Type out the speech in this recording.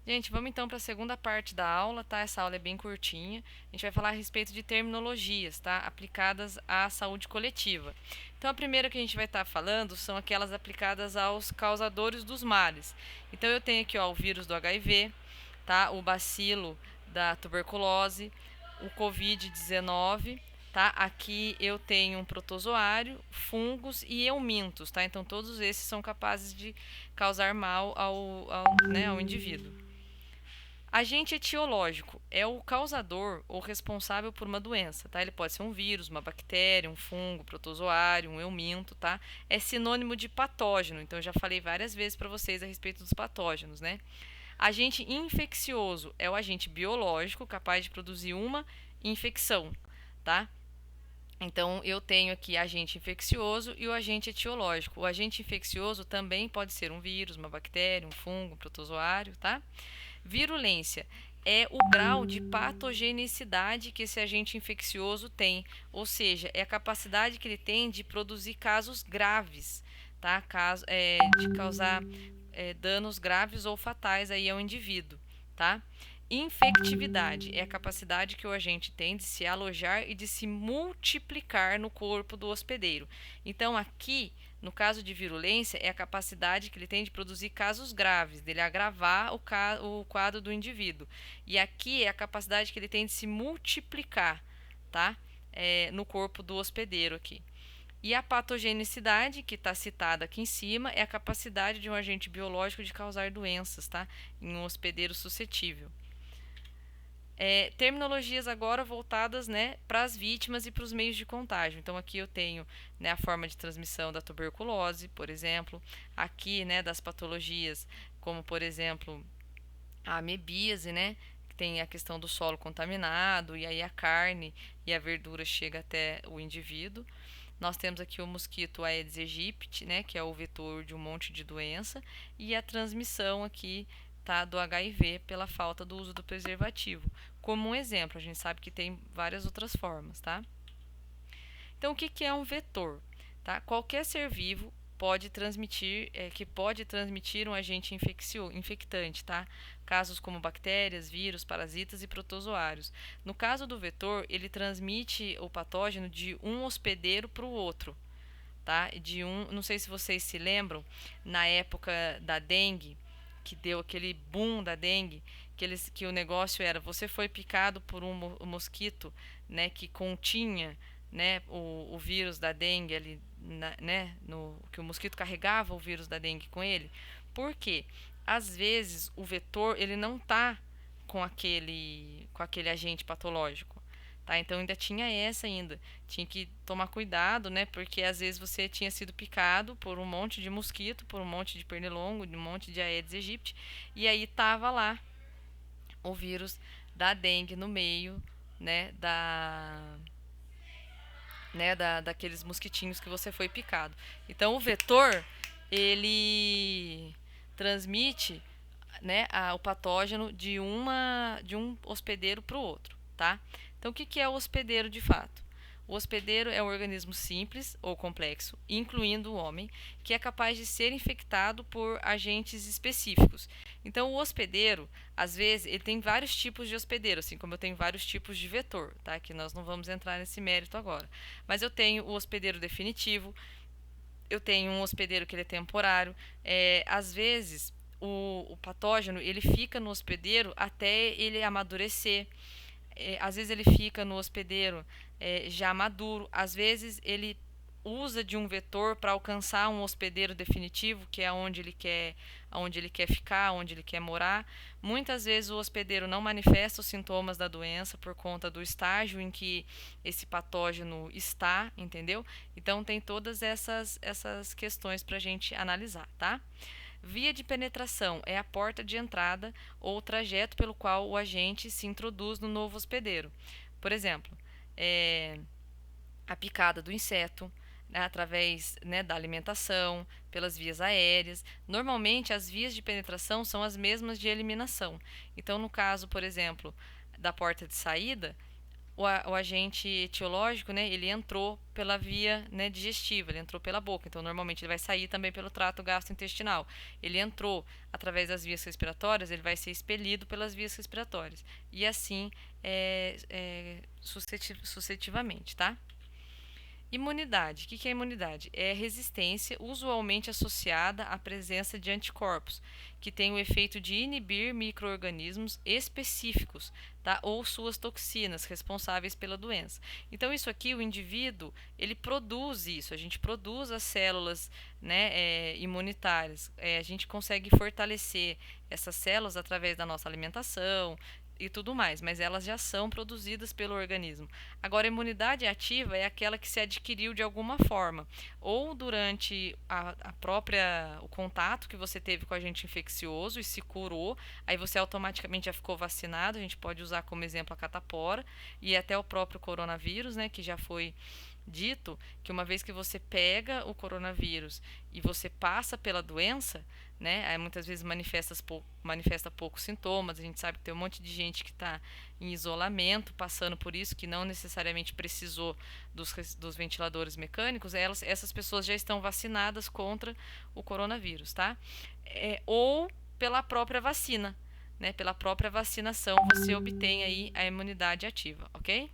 Gente, vamos então para a segunda parte da aula, tá? Essa aula é bem curtinha. A gente vai falar a respeito de terminologias, tá? Aplicadas à saúde coletiva. Então, a primeira que a gente vai estar falando são aquelas aplicadas aos causadores dos males. Então, eu tenho aqui, ó, o vírus do HIV, tá? O bacilo da tuberculose, o COVID-19, tá? Aqui eu tenho um protozoário, fungos e eumintos, tá? Então, todos esses são capazes de causar mal ao indivíduo. Agente etiológico é o causador ou responsável por uma doença, tá? Ele pode ser um vírus, uma bactéria, um fungo, protozoário, um euminto, tá? É sinônimo de patógeno, então eu já falei várias vezes para vocês a respeito dos patógenos, né? Agente infeccioso é o agente biológico capaz de produzir uma infecção, tá? Então, eu tenho aqui agente infeccioso e o agente etiológico. O agente infeccioso também pode ser um vírus, uma bactéria, um fungo, um protozoário, tá? Virulência é o grau de patogenicidade que esse agente infeccioso tem, ou seja, é a capacidade que ele tem de produzir casos graves, tá? De causar danos graves ou fatais aí ao indivíduo, tá? Infectividade é a capacidade que o agente tem de se alojar e de se multiplicar no corpo do hospedeiro. Então, aqui, no caso de virulência, é a capacidade que ele tem de produzir casos graves, dele agravar o quadro do indivíduo. E aqui é a capacidade que ele tem de se multiplicar, tá? No corpo do hospedeiro aqui. E a patogenicidade, que está citada aqui em cima, é a capacidade de um agente biológico de causar doenças, tá? Em um hospedeiro suscetível. Terminologias agora voltadas, né, para as vítimas e para os meios de contágio. Então, aqui eu tenho, né, a forma de transmissão da tuberculose, por exemplo. Aqui, né, das patologias, como, por exemplo, a amebíase, né, que tem a questão do solo contaminado, e aí a carne e a verdura chega até o indivíduo. Nós temos aqui o mosquito Aedes aegypti, né, que é o vetor de um monte de doença, e a transmissão aqui, tá, do HIV pela falta do uso do preservativo. Como um exemplo, a gente sabe que tem várias outras formas, tá? Então, o que é um vetor? Tá? Qualquer ser vivo que pode transmitir um agente infectante, tá? Casos como bactérias, vírus, parasitas e protozoários. No caso do vetor, ele transmite o patógeno de um hospedeiro para o outro, tá? Não sei se vocês se lembram, na época da dengue, que deu aquele boom da dengue, que o negócio era, você foi picado por um mosquito, né, que continha, né, o vírus da dengue ali, né, que o mosquito carregava o vírus da dengue com ele. Por quê? Às vezes o vetor ele não está com aquele agente patológico. Tá? Então ainda tinha essa ainda. Tinha que tomar cuidado, né? Porque às vezes você tinha sido picado por um monte de mosquito, por um monte de pernilongo, de um monte de Aedes aegypti, e aí tava lá o vírus da dengue no meio, né, daqueles mosquitinhos que você foi picado. Então o vetor, ele transmite, né, o patógeno de um hospedeiro para o outro, tá? Então o que é o hospedeiro de fato? O hospedeiro é um organismo simples ou complexo, incluindo o homem, que é capaz de ser infectado por agentes específicos. Então, o hospedeiro, às vezes, ele tem vários tipos de hospedeiro, assim como eu tenho vários tipos de vetor, tá? Que nós não vamos entrar nesse mérito agora. Mas eu tenho o hospedeiro definitivo, eu tenho um hospedeiro que ele é temporário. Às vezes, o patógeno ele fica no hospedeiro até ele amadurecer. Às vezes ele fica no hospedeiro já maduro, às vezes ele usa de um vetor para alcançar um hospedeiro definitivo, que é onde ele quer ficar, onde ele quer morar. Muitas vezes o hospedeiro não manifesta os sintomas da doença por conta do estágio em que esse patógeno está, entendeu? Então tem todas essas questões para a gente analisar, tá? Via de penetração é a porta de entrada ou trajeto pelo qual o agente se introduz no novo hospedeiro. Por exemplo, a picada do inseto, né, através, né, da alimentação, pelas vias aéreas. Normalmente, as vias de penetração são as mesmas de eliminação. Então, no caso, por exemplo, da porta de saída, o agente etiológico, né, ele entrou pela via, né, digestiva, ele entrou pela boca, então normalmente ele vai sair também pelo trato gastrointestinal. Ele entrou através das vias respiratórias, ele vai ser expelido pelas vias respiratórias. E assim sucessivamente, tá? Imunidade. O que é imunidade? É resistência usualmente associada à presença de anticorpos, que tem o efeito de inibir micro-organismos específicos, tá? Ou suas toxinas responsáveis pela doença. Então, isso aqui, o indivíduo, ele produz isso, a gente produz as células, né, imunitárias. A gente consegue fortalecer essas células através da nossa alimentação, e tudo mais, mas elas já são produzidas pelo organismo. Agora, a imunidade ativa é aquela que se adquiriu de alguma forma, ou durante a própria o contato que você teve com o agente infeccioso e se curou, aí você automaticamente já ficou vacinado. A gente pode usar como exemplo a catapora e até o próprio coronavírus, né, que já foi dito que uma vez que você pega o coronavírus e você passa pela doença, né, aí muitas vezes manifesta poucos sintomas. A gente sabe que tem um monte de gente que está em isolamento, passando por isso, que não necessariamente precisou dos ventiladores mecânicos. Essas pessoas já estão vacinadas contra o coronavírus, tá? Ou pela própria vacina, né? Pela própria vacinação você obtém aí a imunidade ativa, ok?